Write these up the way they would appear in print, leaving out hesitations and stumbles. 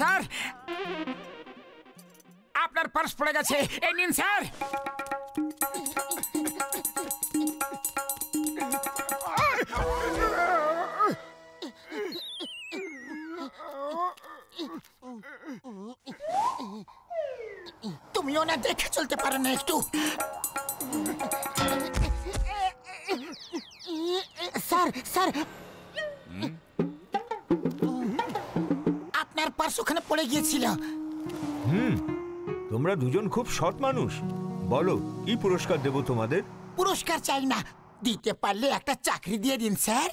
Sir, আপনার purse পড়ে গেছে, এই নিন স্যার। তুমিও না দেখে চলতে পারো না একটু? স্যার স্যার, আপনার পার্স ওখানে পড়ে গিয়েছিল। তোমরা দুজন খুব সৎ মানুষ। বলো, কি পুরস্কার দেব তোমাদের? পুরস্কার চাই না, দিতে পারলে একটা চাকরি দিয়ে দিন স্যার।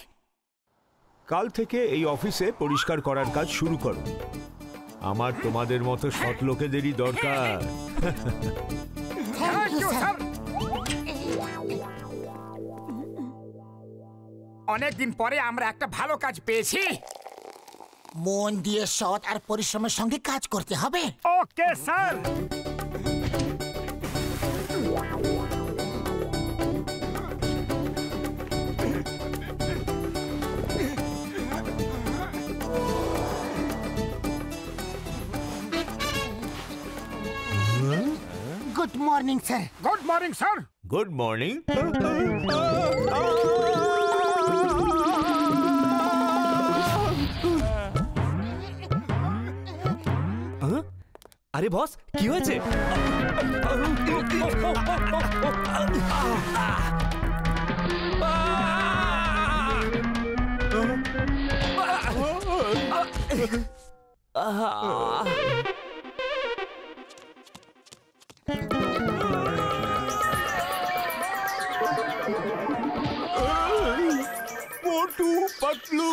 কাল থেকে এই অফিসে পরিষ্কার করার কাজ শুরু করো। আমার তোমাদের মতো সৎ লোকেদেরই দরকার। অনেকদিন পরে আমরা একটা ভালো কাজ পেয়েছি। মন দিয়ে সৎ আর পরিশ্রমের সঙ্গে কাজ করতে হবে। Okay sir. Good morning sir. Good morning sir. Good morning. আরে বস, কি হয়েছে? মোটু পাতলু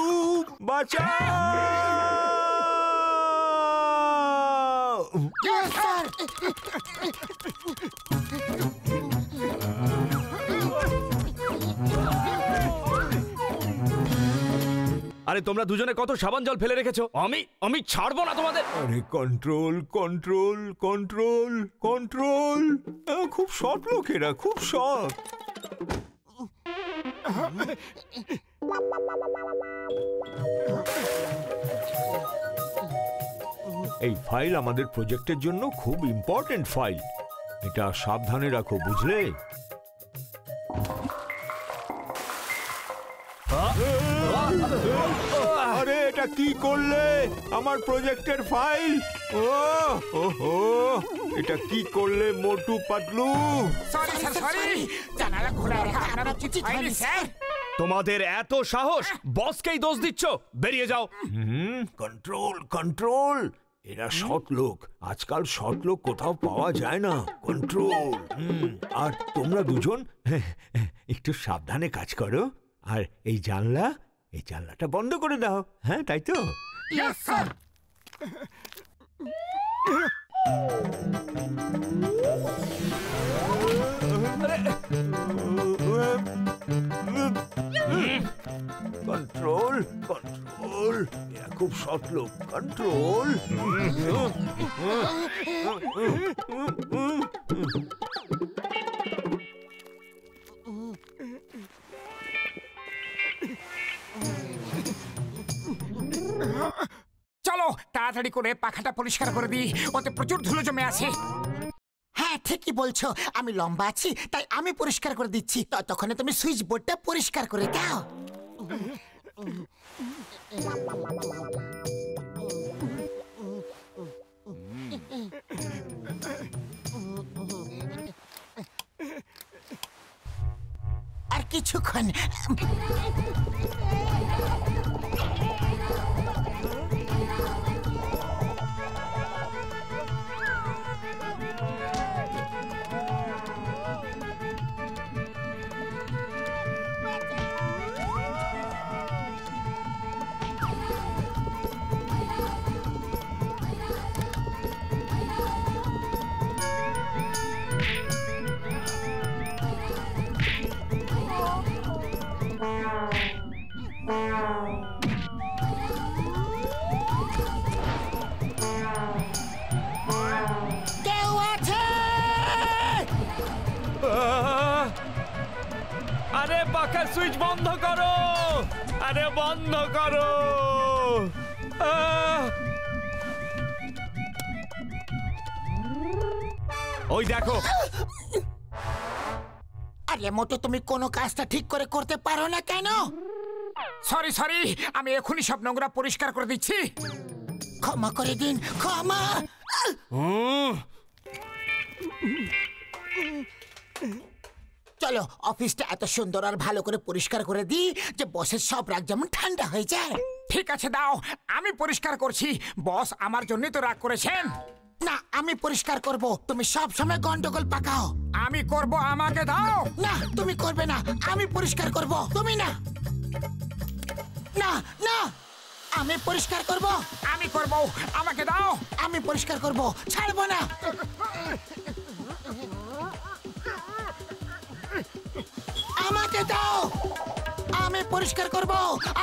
বাঁচাও! স্যার, আরে তোমরা দুজনে কত সাবান জল ফেলে রেখেছো। আমি ছাড়বো না তোমাদের। আরে কন্ট্রোল কন্ট্রোল কন্ট্রোল কন্ট্রোল। খুব সৎ লোকেরা, খুব সৎ। এই ফাইল আমাদের প্রজেক্টের জন্য খুব ইম্পর্টেন্ট ফাইল। এটা সাবধানে রাখো, বুঝলে? আরে এটা কি করলে? আমার প্রজেক্টের ফাইল! ওহো, এটা কি করলে Motu Patlu? Sorry sir, sorry. জানালা খোলা রাখা আপনার উচিত হয়নি স্যার। তোমাদের এত সাহস, বসকেই দোষ দিচ্ছ। বেরিয়ে যাও। Control control. এরা সৎ লোক, আজকাল সৎ লোক কোথাও পাওয়া যায় না। কন্ট্রোল। আর তোমরা দুজন একটু সাবধানে কাজ করো। আর এই জানলাটা বন্ধ করে দাও। হ্যাঁ, তাই তো? Yes sir. Control control. এরা খুব সৎ লোক। কন্ট্রোল। চলো তাড়াতাড়ি করে পাখাটা পরিষ্কার করে দিই, ওতে প্রচুর ধুলো জমে আছে। হ্যাঁ ঠিকই বলছো, আমি লম্বা আছি তাই আমি পরিষ্কার করে দিচ্ছি। ততক্ষণে তুমি সুইচ বোর্ডটা পরিষ্কার করে দাও। আর কিছুক্ষণ। আরে পাখার সুইচ বন্ধ করো। আরে বন্ধ করো। ওই দেখো। আরে মোটু, তুমি কোনো কাজটা ঠিক করে করতে পারো না কেন? সরি সরি, আমি এখনই সব নোংরা পরিষ্কার করে দিচ্ছি। ক্ষমা করে দিন, ক্ষমা। চলো অফিসটা এত সুন্দর আর ভালো করে পরিষ্কার করে দিই যে বসের সব রাগ যেমন ঠান্ডা হয়ে যায়। ঠিক আছে, দাও, আমি পরিষ্কার করছি। বস আমার জন্যই তো রাগ করেছেন। না, আমি পরিষ্কার করব। তুমি সব সময় গন্ডগোল পাকাও। আমি করব, আমাকে দাও। না, তুমি করবে না, আমি পরিষ্কার করব। তুমি না। না না, আমি পরিষ্কার করব। আমি করব, আমাকে দাও। আমি পরিষ্কার করব, ছাড়বো না। আমাকে দাও, আমি পরিষ্কার করব।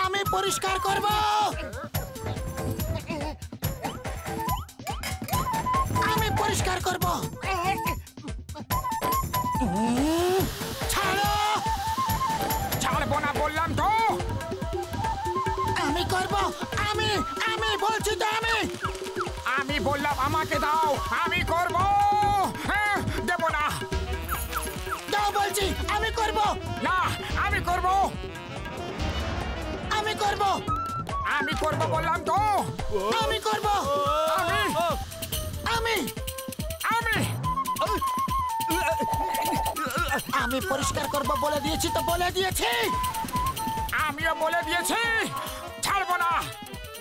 আমি পরিষ্কার করব। আমি পরিষ্কার করব। ছাড়ো। ছাড়বো না বললাম তো। আমি করব। আমি আমি বলছি তো। আমি বললাম আমাকে দাও, আমি করব। হ্যাঁ, দেব না। দাও বলছি, আমি করব। না, আমি করব। আমি করব। আমি করব বললাম তো। আমি করব। আমি আমি আমি আমি পরিষ্কার করব বলে দিয়েছি তো, বলে দিয়েছি। আমিও বলে দিয়েছি। ছাড়বো না,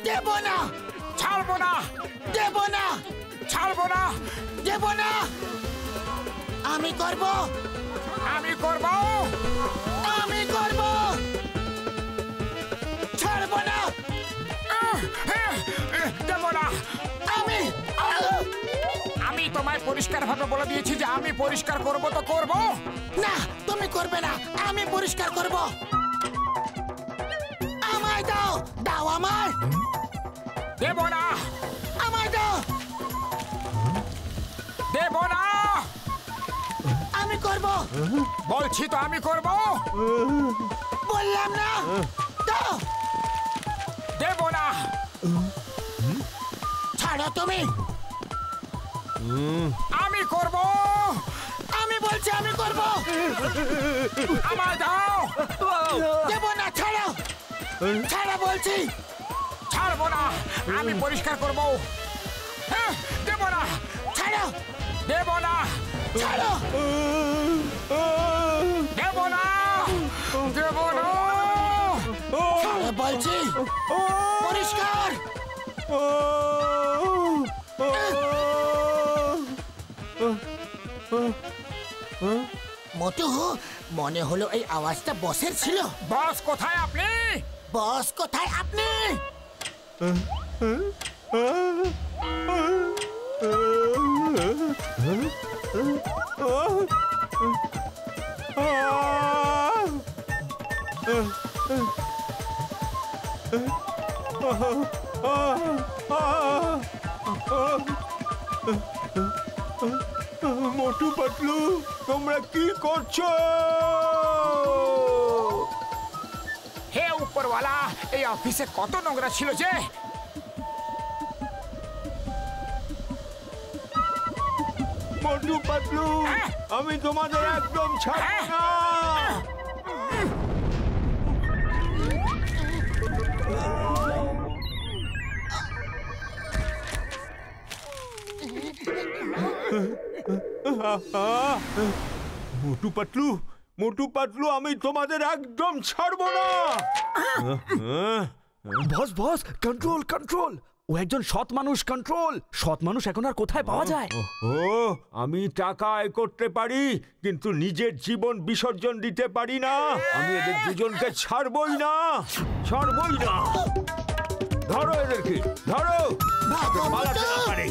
দেব না, ছাড়বো না, দেব না, ছাড়বো না। দেব না। আমি করব। আমি করব। আমি করব। ছাড়বো না। দেব না। আমি আমি তোমায় পরিষ্কার ভাবে বলে দিয়েছি যে আমি পরিষ্কার করব তো করব। না, তুমি করবে না, আমি পরিষ্কার করব। আমায় দাও, দাও আমায়। দেব না, আমায় দাও। দেব না। আমি করব। বলছি তো আমি করব। বললাম না। দাও। দেব না। ছাড়ো তুমি। আমি করব। আমি বলছি আমি করব। আমায় দাও। দেব না, ছাড়ো। ছাড়ো বলছি। ছাড়বো না, আমি পরিষ্কার করব। হ্যাঁ, দেব না, ছাড়ো। দেব না, ছাড়ো। দেব না, দেব না। ছাড়ো বলছি। পরিষ্কার। মোটু, মনে হলো এই আওয়াজটা বসের ছিল। বস কোথায় আপনি? বস কোথায় আপনি? মোটু পাতলু, তোমরা কি করছো? হে উপরওয়ালা, এই অফিসে কত নোংরা ছিল যে। মোটু পাতলু, হ্যাঁ? আমি তোমাদের একদম ছাড়বো হ্যাঁ? না। মোটু পাতলু, মোটু পাতলু, আমি তোমাদের একদম ছাড়বো না। বস বস, কন্ট্রোল কন্ট্রোল। ও একজন সৎ মানুষ, কন্ট্রোল। সৎ মানুষ এখন আর কোথায় পাওয়া যায়? ও, আমি টাকা আয় করতে পারি, কিন্তু নিজের জীবন বিসর্জন দিতে পারি না। আমি এদের দুজনকে ছাড়বই না, ছাড়বই না। ধরো এদেরকে, ধরো। ভাগো পালাতে মোটু। না পারে।